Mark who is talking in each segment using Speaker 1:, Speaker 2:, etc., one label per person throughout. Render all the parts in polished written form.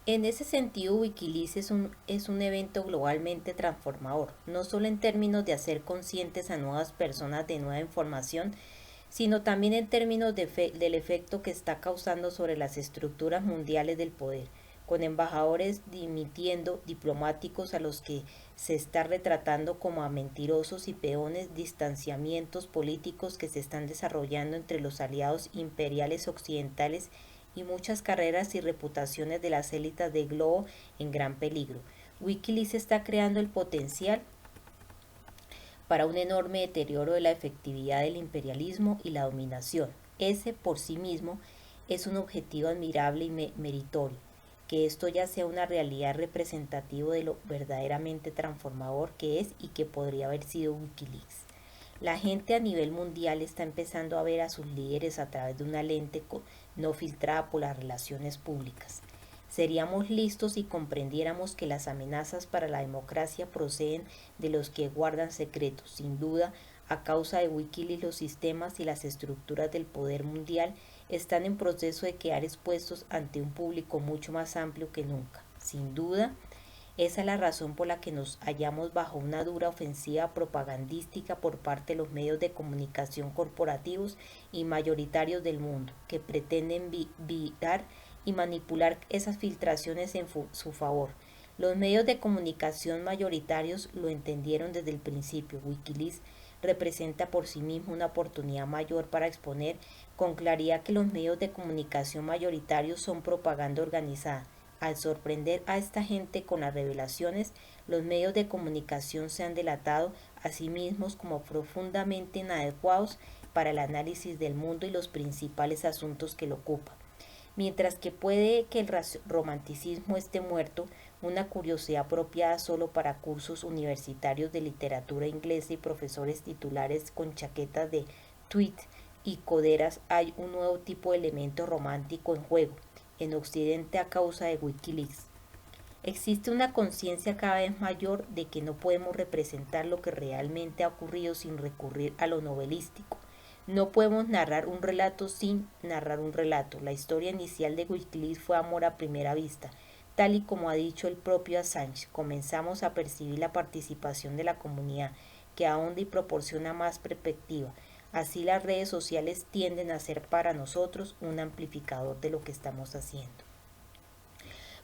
Speaker 1: En ese sentido, Wikileaks es un evento globalmente transformador, no solo en términos de hacer conscientes a nuevas personas de nueva información, sino también en términos del efecto que está causando sobre las estructuras mundiales del poder, con embajadores dimitiendo, diplomáticos a los que se está retratando como a mentirosos y peones, distanciamientos políticos que se están desarrollando entre los aliados imperiales occidentales y muchas carreras y reputaciones de las élites de globo en gran peligro. Wikileaks está creando el potencial para un enorme deterioro de la efectividad del imperialismo y la dominación. Ese por sí mismo es un objetivo admirable y meritorio. Que esto ya sea una realidad representativo de lo verdaderamente transformador que es y que podría haber sido Wikileaks. La gente a nivel mundial está empezando a ver a sus líderes a través de una lente no filtrada por las relaciones públicas. Seríamos listos si comprendiéramos que las amenazas para la democracia proceden de los que guardan secretos. Sin duda, a causa de Wikileaks, los sistemas y las estructuras del poder mundial están en proceso de quedar expuestos ante un público mucho más amplio que nunca. Sin duda, esa es la razón por la que nos hallamos bajo una dura ofensiva propagandística por parte de los medios de comunicación corporativos y mayoritarios del mundo, que pretenden virar y manipular esas filtraciones en su favor. Los medios de comunicación mayoritarios lo entendieron desde el principio. Wikileaks representa por sí mismo una oportunidad mayor para exponer con claridad que los medios de comunicación mayoritarios son propaganda organizada. Al sorprender a esta gente con las revelaciones, los medios de comunicación se han delatado a sí mismos como profundamente inadecuados para el análisis del mundo y los principales asuntos que lo ocupan. Mientras que puede que el romanticismo esté muerto, una curiosidad apropiada solo para cursos universitarios de literatura inglesa y profesores titulares con chaquetas de tweed y coderas, hay un nuevo tipo de elemento romántico en juego en Occidente a causa de Wikileaks. Existe una conciencia cada vez mayor de que no podemos representar lo que realmente ha ocurrido sin recurrir a lo novelístico. No podemos narrar un relato sin narrar un relato. La historia inicial de Wikileaks fue amor a primera vista. Tal y como ha dicho el propio Assange, comenzamos a percibir la participación de la comunidad, que ahonda y proporciona más perspectiva. Así las redes sociales tienden a ser para nosotros un amplificador de lo que estamos haciendo.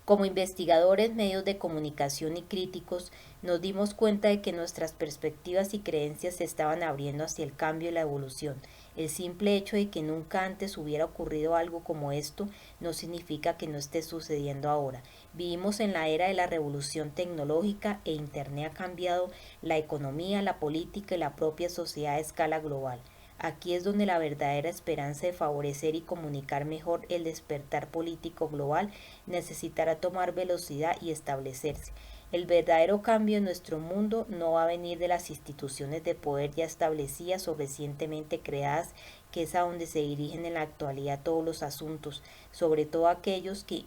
Speaker 1: Como investigadores, medios de comunicación y críticos, nos dimos cuenta de que nuestras perspectivas y creencias se estaban abriendo hacia el cambio y la evolución. El simple hecho de que nunca antes hubiera ocurrido algo como esto no significa que no esté sucediendo ahora. Vivimos en la era de la revolución tecnológica e Internet ha cambiado la economía, la política y la propia sociedad a escala global. Aquí es donde la verdadera esperanza de favorecer y comunicar mejor el despertar político global necesitará tomar velocidad y establecerse. El verdadero cambio en nuestro mundo no va a venir de las instituciones de poder ya establecidas o recientemente creadas, que es a donde se dirigen en la actualidad todos los asuntos, sobre todo aquellos que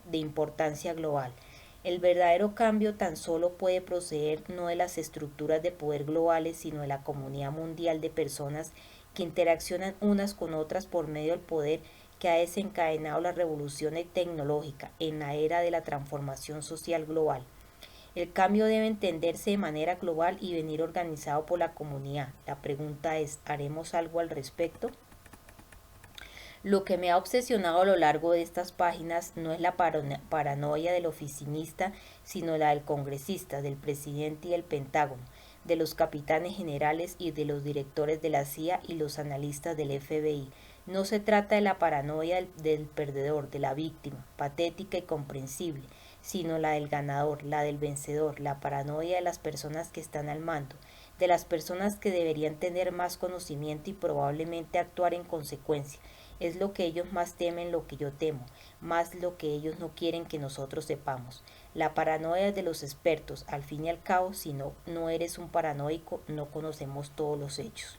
Speaker 1: de importancia global. El verdadero cambio tan solo puede proceder no de las estructuras de poder globales, sino de la comunidad mundial de personas que interaccionan unas con otras por medio del poder que ha desencadenado la revolución tecnológica en la era de la transformación social global. El cambio debe entenderse de manera global y venir organizado por la comunidad. La pregunta es, ¿haremos algo al respecto? Lo que me ha obsesionado a lo largo de estas páginas no es la paranoia del oficinista, sino la del congresista, del presidente y del Pentágono, de los capitanes generales y de los directores de la CIA y los analistas del FBI. No se trata de la paranoia del perdedor, de la víctima, patética y comprensible, sino la del ganador, la del vencedor, la paranoia de las personas que están al mando, de las personas que deberían tener más conocimiento y probablemente actuar en consecuencia. Es lo que ellos más temen, lo que yo temo, más lo que ellos no quieren que nosotros sepamos. La paranoia es de los expertos, al fin y al cabo, si no eres un paranoico, no conocemos todos los hechos.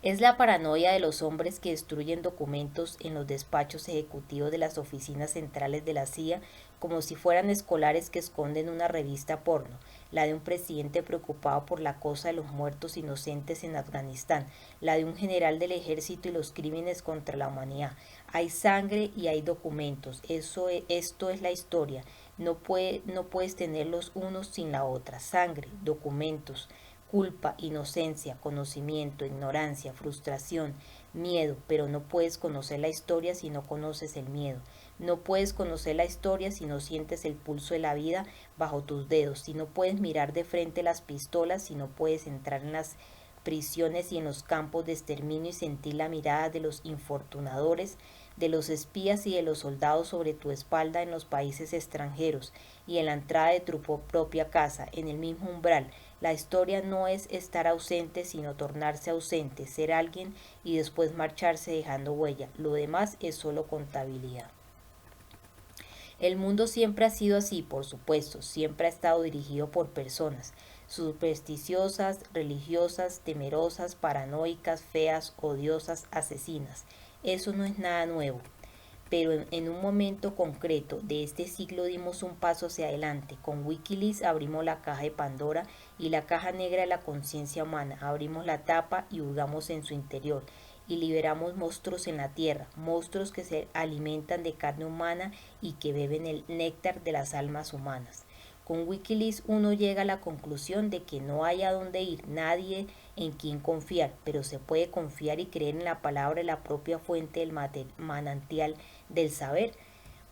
Speaker 1: Es la paranoia de los hombres que destruyen documentos en los despachos ejecutivos de las oficinas centrales de la CIA como si fueran escolares que esconden una revista porno, la de un presidente preocupado por la cosa de los muertos inocentes en Afganistán, la de un general del ejército y los crímenes contra la humanidad. Hay sangre y hay documentos. Esto es la historia. No puedes tener los unos sin la otra. Sangre, documentos, culpa, inocencia, conocimiento, ignorancia, frustración, miedo, pero no puedes conocer la historia si no conoces el miedo. No puedes conocer la historia si no sientes el pulso de la vida bajo tus dedos, si no puedes mirar de frente las pistolas, si no puedes entrar en las prisiones y en los campos de exterminio y sentir la mirada de los infortunadores, de los espías y de los soldados sobre tu espalda en los países extranjeros y en la entrada de tu propia casa, en el mismo umbral. La historia no es estar ausente, sino tornarse ausente, ser alguien y después marcharse dejando huella. Lo demás es solo contabilidad. El mundo siempre ha sido así, por supuesto, siempre ha estado dirigido por personas, supersticiosas, religiosas, temerosas, paranoicas, feas, odiosas, asesinas. Eso no es nada nuevo. Pero en un momento concreto de este siglo dimos un paso hacia adelante. Con Wikileaks abrimos la caja de Pandora y la caja negra de la conciencia humana. Abrimos la tapa y hurgamos en su interior y liberamos monstruos en la tierra, monstruos que se alimentan de carne humana y que beben el néctar de las almas humanas. Con Wikileaks uno llega a la conclusión de que no hay a dónde ir, nadie en quien confiar, pero se puede confiar y creer en la palabra de la propia fuente del manantial del saber.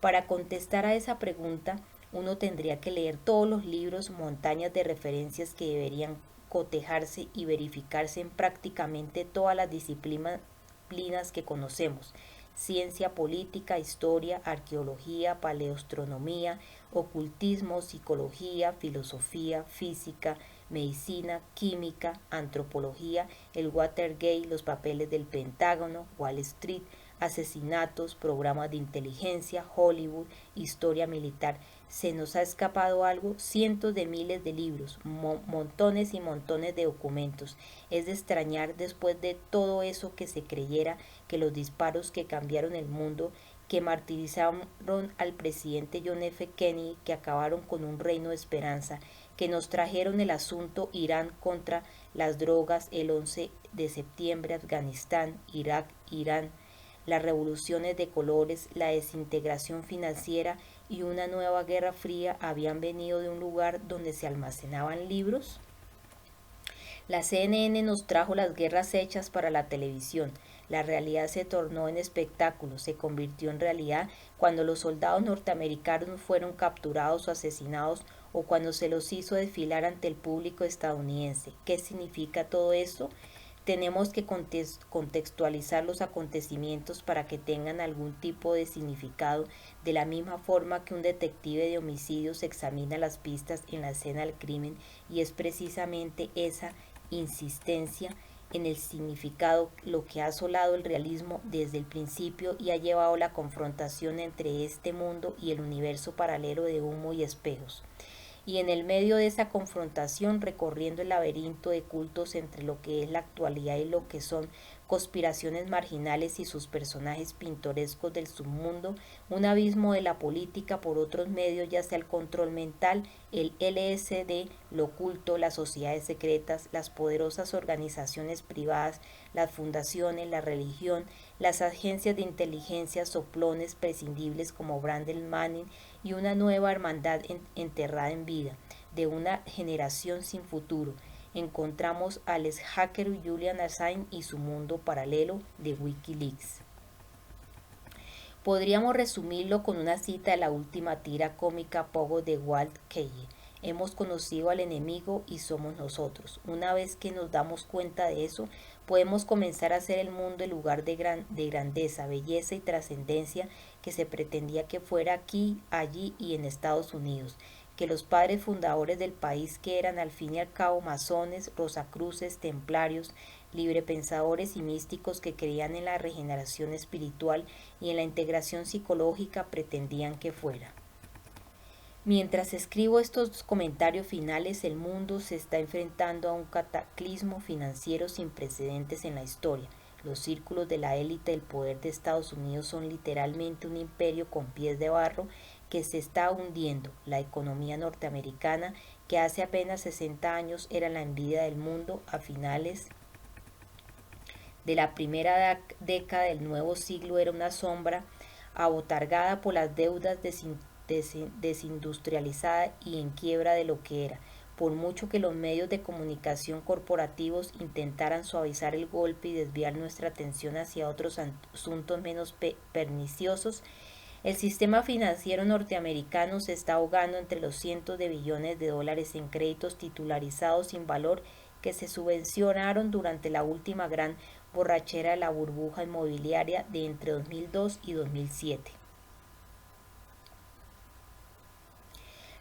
Speaker 1: Para contestar a esa pregunta, uno tendría que leer todos los libros, montañas de referencias que deberían cotejarse y verificarse en prácticamente todas las disciplinas que conocemos: ciencia política, historia, arqueología, paleoastronomía, ocultismo, psicología, filosofía, física, medicina, química, antropología, el Watergate, los papeles del Pentágono, Wall Street, asesinatos, programas de inteligencia, Hollywood, historia militar. ¿Se nos ha escapado algo? Cientos de miles de libros, montones y montones de documentos. Es de extrañar después de todo eso que se creyera que los disparos que cambiaron el mundo, que martirizaron al presidente John F. Kennedy, que acabaron con un reino de esperanza, que nos trajeron el asunto Irán contra las drogas, el 11 de septiembre, Afganistán, Irak, Irán, las revoluciones de colores, la desintegración financiera y una nueva guerra fría habían venido de un lugar donde se almacenaban libros? La CNN nos trajo las guerras hechas para la televisión. La realidad se tornó en espectáculo, se convirtió en realidad cuando los soldados norteamericanos fueron capturados o asesinados o cuando se los hizo desfilar ante el público estadounidense. ¿Qué significa todo esto? Tenemos que contextualizar los acontecimientos para que tengan algún tipo de significado, de la misma forma que un detective de homicidios examina las pistas en la escena del crimen, y es precisamente esa insistencia en el significado lo que ha asolado el realismo desde el principio y ha llevado la confrontación entre este mundo y el universo paralelo de humo y espejos. Y en el medio de esa confrontación, recorriendo el laberinto de cultos entre lo que es la actualidad y lo que son conspiraciones marginales y sus personajes pintorescos del submundo, un abismo de la política por otros medios, ya sea el control mental, el LSD, lo oculto, las sociedades secretas, las poderosas organizaciones privadas, las fundaciones, la religión, las agencias de inteligencia, soplones prescindibles como Brandel Manning y una nueva hermandad enterrada en vida, de una generación sin futuro. Encontramos al ex hacker Julian Assange y su mundo paralelo de Wikileaks. Podríamos resumirlo con una cita de la última tira cómica Pogo de Walt Kelly: hemos conocido al enemigo y somos nosotros. Una vez que nos damos cuenta de eso, podemos comenzar a hacer el mundo el lugar de grandeza, belleza y trascendencia que se pretendía que fuera aquí, allí y en Estados Unidos, que los padres fundadores del país, que eran al fin y al cabo masones, rosacruces, templarios, librepensadores y místicos que creían en la regeneración espiritual y en la integración psicológica, pretendían que fuera. Mientras escribo estos comentarios finales, el mundo se está enfrentando a un cataclismo financiero sin precedentes en la historia. Los círculos de la élite del poder de Estados Unidos son literalmente un imperio con pies de barro que se está hundiendo. La economía norteamericana, que hace apenas 60 años era la envidia del mundo, a finales de la primera década del nuevo siglo era una sombra abotargada por las deudas desindustrializada y en quiebra de lo que era. Por mucho que los medios de comunicación corporativos intentaran suavizar el golpe y desviar nuestra atención hacia otros asuntos menos perniciosos, el sistema financiero norteamericano se está ahogando entre los cientos de billones de dólares en créditos titularizados sin valor que se subvencionaron durante la última gran borrachera de la burbuja inmobiliaria de entre 2002 y 2007.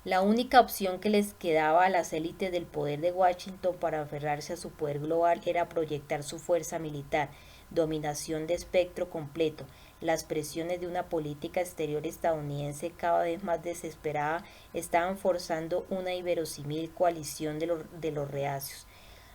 Speaker 1: La única opción que les quedaba a las élites del poder de Washington para aferrarse a su poder global era proyectar su fuerza militar, dominación de espectro completo. Las presiones de una política exterior estadounidense cada vez más desesperada estaban forzando una inverosímil coalición de los reacios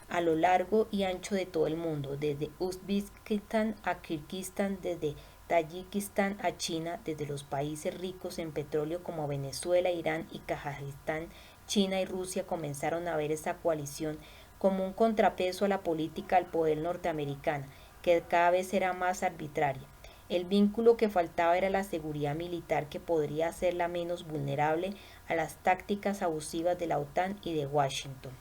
Speaker 1: a lo largo y ancho de todo el mundo, desde Uzbekistán a Kirguistán, desde Tayikistán a China, desde los países ricos en petróleo como Venezuela, Irán y Kazajistán. China y Rusia comenzaron a ver esa coalición como un contrapeso a la política del poder norteamericana, que cada vez era más arbitraria. El vínculo que faltaba era la seguridad militar, que podría hacerla menos vulnerable a las tácticas abusivas de la OTAN y de Washington.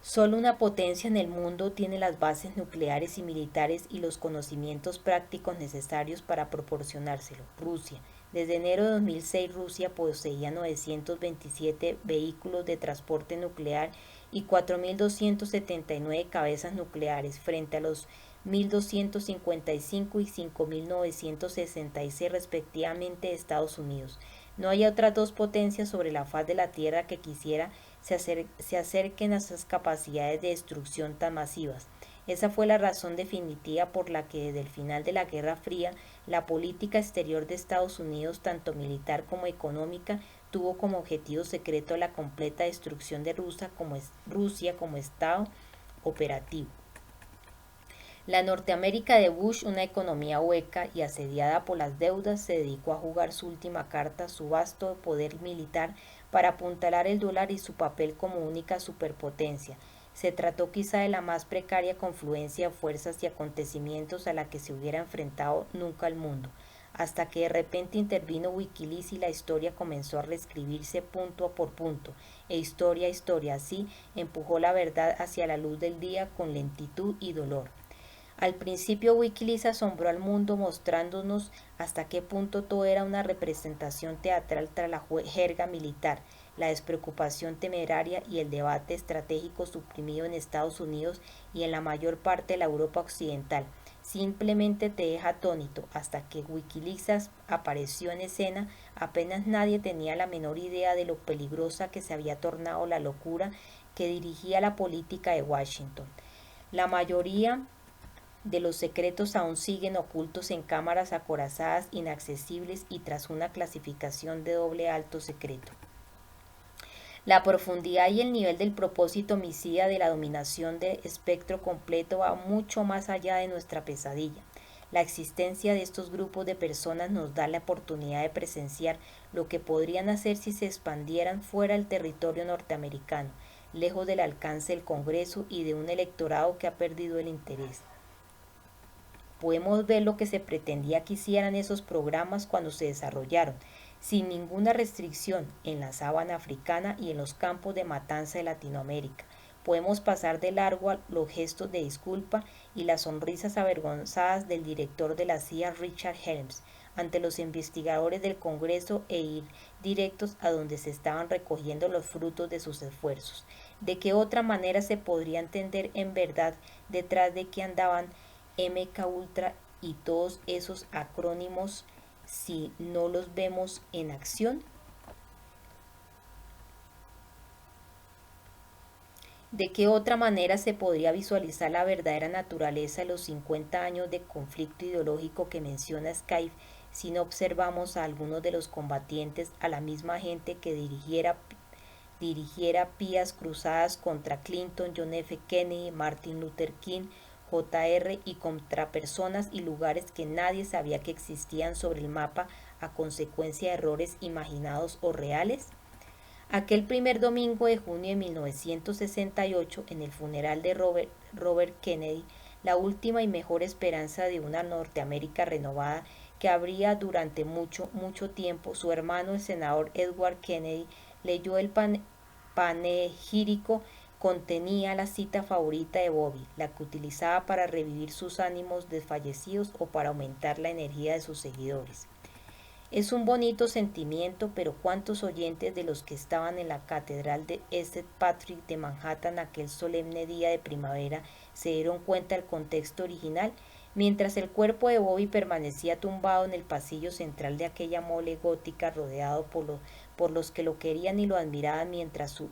Speaker 1: Solo una potencia en el mundo tiene las bases nucleares y militares y los conocimientos prácticos necesarios para proporcionárselo: Rusia. Desde enero de 2006, Rusia poseía 927 vehículos de transporte nuclear y 4.279 cabezas nucleares, frente a los 1.255 y 5.966 respectivamente de Estados Unidos. No hay otras dos potencias sobre la faz de la Tierra que se acerquen a esas capacidades de destrucción tan masivas. Esa fue la razón definitiva por la que desde el final de la Guerra Fría la política exterior de Estados Unidos, tanto militar como económica, tuvo como objetivo secreto la completa destrucción de Rusia como Estado operativo. La Norteamérica de Bush, una economía hueca y asediada por las deudas, se dedicó a jugar su última carta, su vasto poder militar, para apuntalar el dólar y su papel como única superpotencia. Se trató quizá de la más precaria confluencia de fuerzas y acontecimientos a la que se hubiera enfrentado nunca el mundo, hasta que de repente intervino Wikileaks y la historia comenzó a reescribirse punto por punto, historia a historia. Así empujó la verdad hacia la luz del día con lentitud y dolor. Al principio Wikileaks asombró al mundo mostrándonos hasta qué punto todo era una representación teatral tras la jerga militar, la despreocupación temeraria y el debate estratégico suprimido en Estados Unidos y en la mayor parte de la Europa occidental. Simplemente te deja atónito. Hasta que Wikileaks apareció en escena, apenas nadie tenía la menor idea de lo peligrosa que se había tornado la locura que dirigía la política de Washington. La mayoría de los secretos aún siguen ocultos en cámaras acorazadas, inaccesibles y tras una clasificación de doble alto secreto. La profundidad y el nivel del propósito homicida de la dominación de espectro completo va mucho más allá de nuestra pesadilla. La existencia de estos grupos de personas nos da la oportunidad de presenciar lo que podrían hacer si se expandieran fuera del territorio norteamericano, lejos del alcance del Congreso y de un electorado que ha perdido el interés. Podemos ver lo que se pretendía que hicieran esos programas cuando se desarrollaron, sin ninguna restricción, en la sabana africana y en los campos de matanza de Latinoamérica. Podemos pasar de largo a los gestos de disculpa y las sonrisas avergonzadas del director de la CIA, Richard Helms, ante los investigadores del Congreso e ir directos a donde se estaban recogiendo los frutos de sus esfuerzos. ¿De qué otra manera se podría entender en verdad detrás de qué andaban MK Ultra y todos esos acrónimos si no los vemos en acción? ¿De qué otra manera se podría visualizar la verdadera naturaleza de los 50 años de conflicto ideológico que menciona Skype si no observamos a algunos de los combatientes, a la misma gente que dirigiera pías cruzadas contra Clinton, John F. Kennedy, Martin Luther King, Jr. y contra personas y lugares que nadie sabía que existían sobre el mapa a consecuencia de errores imaginados o reales? Aquel primer domingo de junio de 1968, en el funeral de Robert Kennedy, la última y mejor esperanza de una Norteamérica renovada que habría durante mucho, mucho tiempo, su hermano el senador Edward Kennedy leyó el panegírico. Contenía la cita favorita de Bobby, la que utilizaba para revivir sus ánimos desfallecidos o para aumentar la energía de sus seguidores. Es un bonito sentimiento, pero ¿cuántos oyentes de los que estaban en la catedral de St. Patrick de Manhattan aquel solemne día de primavera se dieron cuenta del contexto original? Mientras el cuerpo de Bobby permanecía tumbado en el pasillo central de aquella mole gótica, rodeado por los que lo querían y lo admiraban, mientras su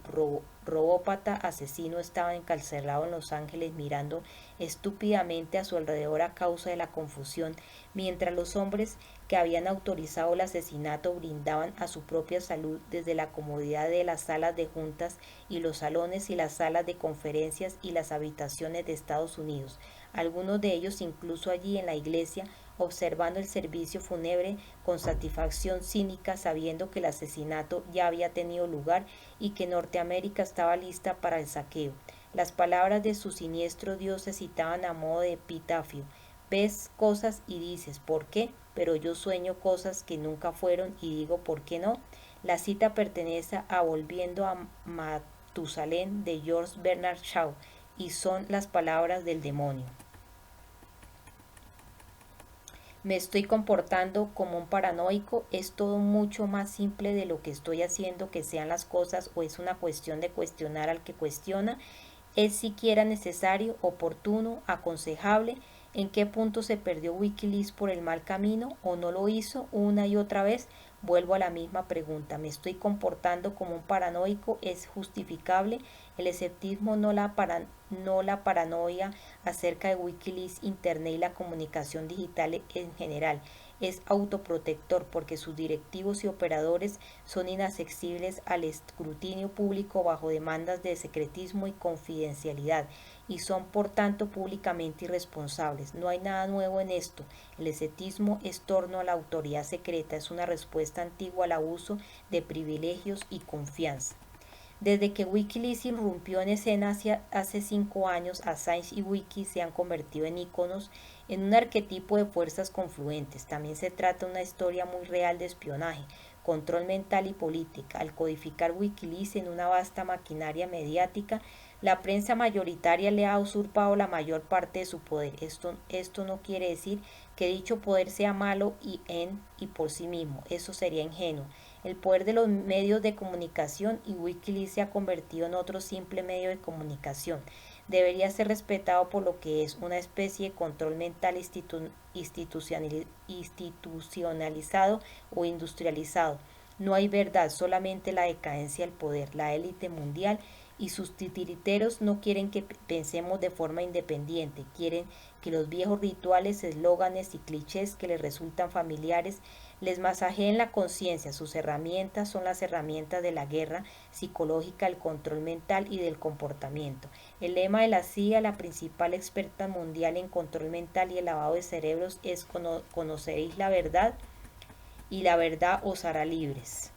Speaker 1: robópata asesino estaba encarcelado en Los Ángeles mirando estúpidamente a su alrededor a causa de la confusión, mientras los hombres que habían autorizado el asesinato brindaban a su propia salud desde la comodidad de las salas de juntas y los salones y las salas de conferencias y las habitaciones de Estados Unidos, algunos de ellos incluso allí en la iglesia, observando el servicio fúnebre con satisfacción cínica, sabiendo que el asesinato ya había tenido lugar y que Norteamérica estaba lista para el saqueo. Las palabras de su siniestro Dios se citaban a modo de epitafio. Ves cosas y dices, ¿por qué? Pero yo sueño cosas que nunca fueron y digo, ¿por qué no? La cita pertenece a Volviendo a Matusalén de George Bernard Shaw y son las palabras del demonio. Me estoy comportando como un paranoico, es todo mucho más simple de lo que estoy haciendo que sean las cosas o es una cuestión de cuestionar al que cuestiona, es siquiera necesario, oportuno, aconsejable, en qué punto se perdió Wikileaks por el mal camino o no lo hizo una y otra vez. Vuelvo a la misma pregunta, ¿me estoy comportando como un paranoico? ¿Es justificable? El escepticismo, no la paranoia acerca de Wikileaks, Internet y la comunicación digital en general. Es autoprotector porque sus directivos y operadores son inaccesibles al escrutinio público bajo demandas de secretismo y confidencialidad y son por tanto públicamente irresponsables. No hay nada nuevo en esto. El escepticismo es torno a la autoridad secreta, es una respuesta antigua al abuso de privilegios y confianza. Desde que Wikileaks irrumpió en escena hace 5 años, Assange y Wiki se han convertido en íconos, en un arquetipo de fuerzas confluentes. También se trata de una historia muy real de espionaje, control mental y política. Al codificar Wikileaks en una vasta maquinaria mediática, la prensa mayoritaria le ha usurpado la mayor parte de su poder. Esto no quiere decir que dicho poder sea malo y por sí mismo. Eso sería ingenuo. El poder de los medios de comunicación y Wikileaks se ha convertido en otro simple medio de comunicación. Debería ser respetado por lo que es una especie de control mental institucionalizado o industrializado. No hay verdad, solamente la decadencia del poder. La élite mundial y sus titiriteros no quieren que pensemos de forma independiente, quieren que los viejos rituales, eslóganes y clichés que les resultan familiares les masajeen la conciencia. Sus herramientas son las herramientas de la guerra psicológica, el control mental y del comportamiento. El lema de la CIA, la principal experta mundial en control mental y el lavado de cerebros, es conoceréis la verdad y la verdad os hará libres.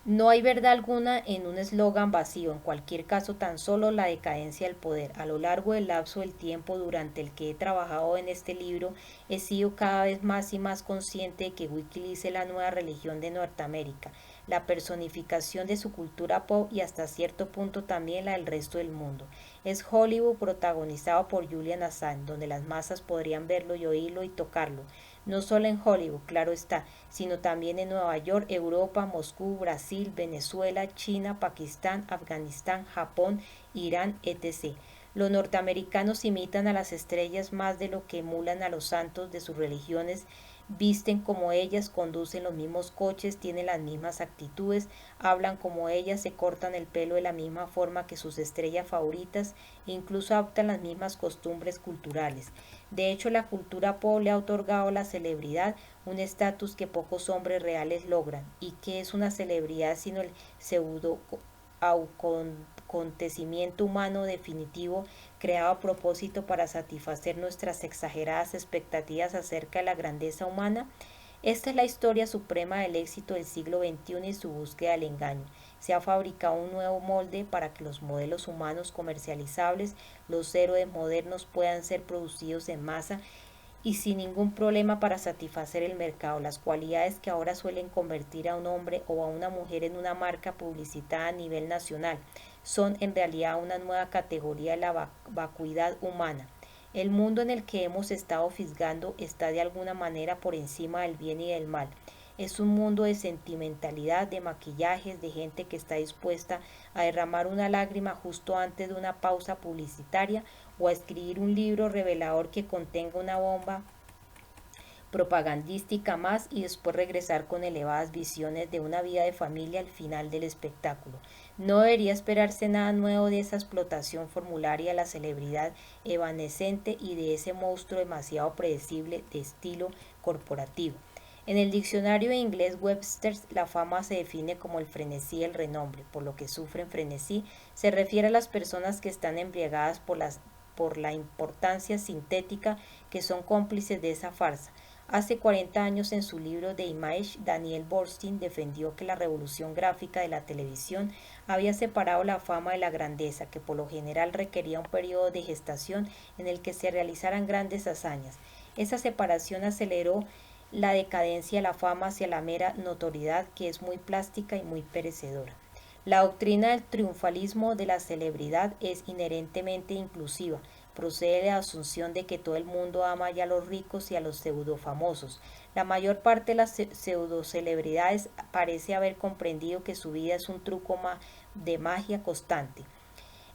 Speaker 1: No hay verdad alguna en un eslogan vacío, en cualquier caso tan solo la decadencia del poder. A lo largo del lapso del tiempo durante el que he trabajado en este libro, he sido cada vez más y más consciente de que Wikileaks es la nueva religión de Norteamérica, la personificación de su cultura pop y hasta cierto punto también la del resto del mundo. Es Hollywood protagonizado por Julian Assange, donde las masas podrían verlo y oírlo y tocarlo. No solo en Hollywood, claro está, sino también en Nueva York, Europa, Moscú, Brasil, Venezuela, China, Pakistán, Afganistán, Japón, Irán, etc. Los norteamericanos imitan a las estrellas más de lo que emulan a los santos de sus religiones, visten como ellas, conducen los mismos coches, tienen las mismas actitudes, hablan como ellas, se cortan el pelo de la misma forma que sus estrellas favoritas e incluso adoptan las mismas costumbres culturales. De hecho, la cultura pop le ha otorgado a la celebridad un estatus que pocos hombres reales logran. ¿Y qué es una celebridad sino el pseudo acontecimiento humano definitivo creado a propósito para satisfacer nuestras exageradas expectativas acerca de la grandeza humana? Esta es la historia suprema del éxito del siglo XXI y su búsqueda del engaño. Se ha fabricado un nuevo molde para que los modelos humanos comercializables, los héroes modernos, puedan ser producidos en masa y sin ningún problema para satisfacer el mercado. Las cualidades que ahora suelen convertir a un hombre o a una mujer en una marca publicitada a nivel nacional son en realidad una nueva categoría de la vacuidad humana. El mundo en el que hemos estado fisgando está de alguna manera por encima del bien y del mal. Es un mundo de sentimentalidad, de maquillajes, de gente que está dispuesta a derramar una lágrima justo antes de una pausa publicitaria o a escribir un libro revelador que contenga una bomba propagandística más y después regresar con elevadas visiones de una vida de familia al final del espectáculo. No debería esperarse nada nuevo de esa explotación formularia de la celebridad evanescente y de ese monstruo demasiado predecible de estilo corporativo. En el diccionario de inglés Webster, la fama se define como el frenesí del renombre, por lo que sufren frenesí se refiere a las personas que están embriagadas por la importancia sintética, que son cómplices de esa farsa. Hace 40 años, en su libro The Image, Daniel Bernstein defendió que la revolución gráfica de la televisión había separado la fama de la grandeza, que por lo general requería un periodo de gestación en el que se realizaran grandes hazañas. Esa separación aceleró la decadencia de la fama hacia la mera notoriedad, que es muy plástica y muy perecedora. La doctrina del triunfalismo de la celebridad es inherentemente inclusiva. Procede de la asunción de que todo el mundo ama ya a los ricos y a los pseudofamosos. La mayor parte de las pseudocelebridades parece haber comprendido que su vida es un truco de magia constante.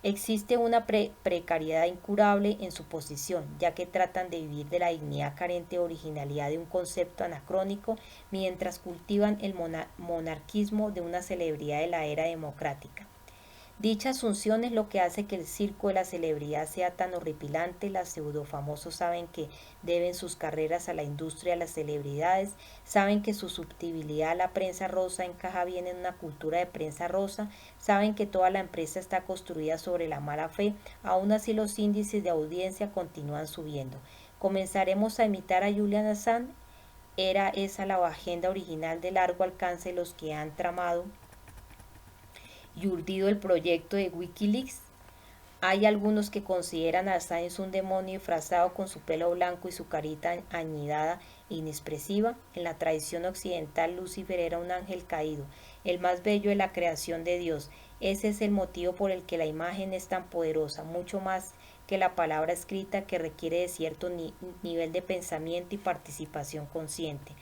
Speaker 1: Existe una precariedad incurable en su posición, ya que tratan de vivir de la dignidad carente de originalidad de un concepto anacrónico, mientras cultivan el monarquismo de una celebridad de la era democrática. Dicha asunción es lo que hace que el circo de la celebridad sea tan horripilante. Los pseudofamosos saben que deben sus carreras a la industria de las celebridades, saben que su susceptibilidad a la prensa rosa encaja bien en una cultura de prensa rosa, saben que toda la empresa está construida sobre la mala fe. Aún así, los índices de audiencia continúan subiendo. ¿Comenzaremos a imitar a Julian Assange? ¿Era esa la agenda original de largo alcance de los que han tramado y urdido el proyecto de Wikileaks? Hay algunos que consideran a Assange un demonio disfrazado con su pelo blanco y su carita añidada e inexpresiva. En la tradición occidental, Lucifer era un ángel caído, el más bello de la creación de Dios. Ese es el motivo por el que la imagen es tan poderosa, mucho más que la palabra escrita, que requiere de cierto nivel de pensamiento y participación consciente.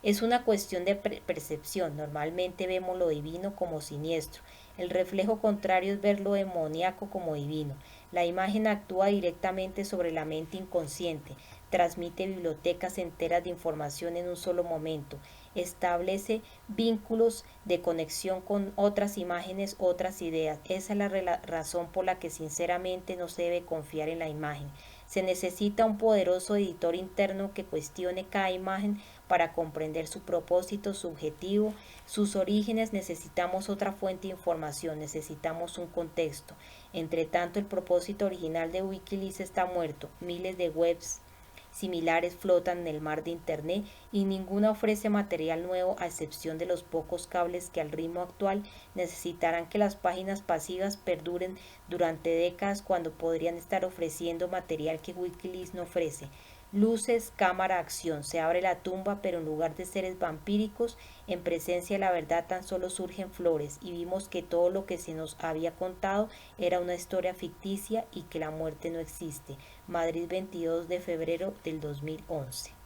Speaker 1: Es una cuestión de percepción. Normalmente vemos lo divino como siniestro. El reflejo contrario es ver lo demoníaco como divino. La imagen actúa directamente sobre la mente inconsciente, transmite bibliotecas enteras de información en un solo momento, establece vínculos de conexión con otras imágenes, otras ideas. Esa es la razón por la que sinceramente no se debe confiar en la imagen. Se necesita un poderoso editor interno que cuestione cada imagen para comprender su propósito, su objetivo, sus orígenes. Necesitamos otra fuente de información, necesitamos un contexto. Entre tanto, el propósito original de Wikileaks está muerto. Miles de webs similares flotan en el mar de Internet y ninguna ofrece material nuevo, a excepción de los pocos cables que al ritmo actual necesitarán que las páginas pasivas perduren durante décadas, cuando podrían estar ofreciendo material que Wikileaks no ofrece. Luces, cámara, acción. Se abre la tumba, pero en lugar de seres vampíricos, en presencia de la verdad tan solo surgen flores, y vimos que todo lo que se nos había contado era una historia ficticia y que la muerte no existe. Madrid, 22 de febrero del 2011.